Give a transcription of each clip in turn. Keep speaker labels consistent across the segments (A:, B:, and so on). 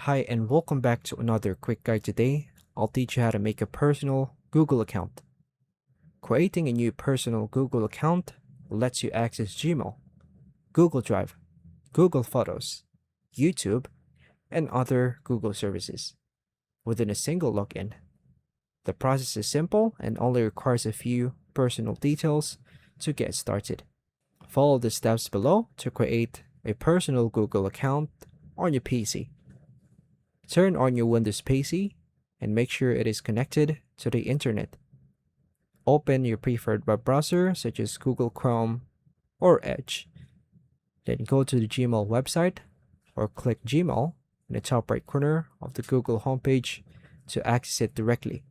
A: Hi and welcome back to another quick guide. Today, I'll teach you how to make a personal Google account. Creating a new personal Google account lets you access Gmail, Google Drive, Google Photos, YouTube, and other Google services within a single login. The process is simple and only requires a few personal details to get started. Follow the steps below to create a personal Google account on your PC. Turn on your Windows PC and make sure it is connected to the internet. Open your preferred web browser such as Google Chrome or Edge. Then go to the Gmail website or click Gmail in the top right corner of the Google homepage to access it directly.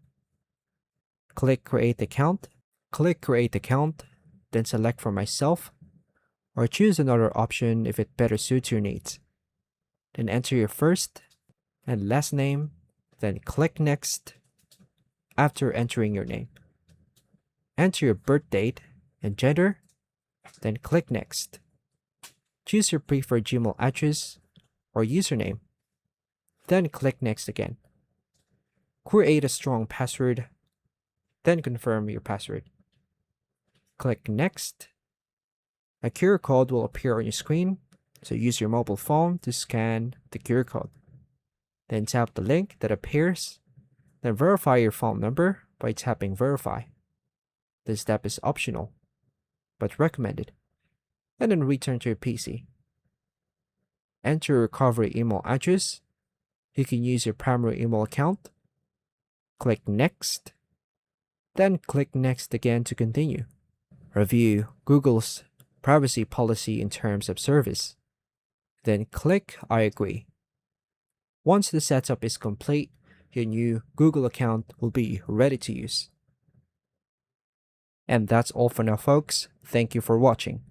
A: Click Create Account. Then select for Myself or choose another option if it better suits your needs. Then enter your first and last name, then click Next after entering your name. Enter your birth date and gender, then click Next. Choose your preferred Gmail address or username, then click Next again. Create a strong password, then confirm your password. Click Next. A QR code will appear on your screen, so use your mobile phone to scan the QR code. Then tap the link that appears, then verify your phone number by tapping Verify. This step is optional, but recommended, and then return to your PC. Enter your recovery email address. You can use your primary email account. Click Next, then click Next again to continue. Review Google's privacy policy in terms of service. Then click I agree. Once the setup is complete, your new Google account will be ready to use. And that's all for now, folks. Thank you for watching.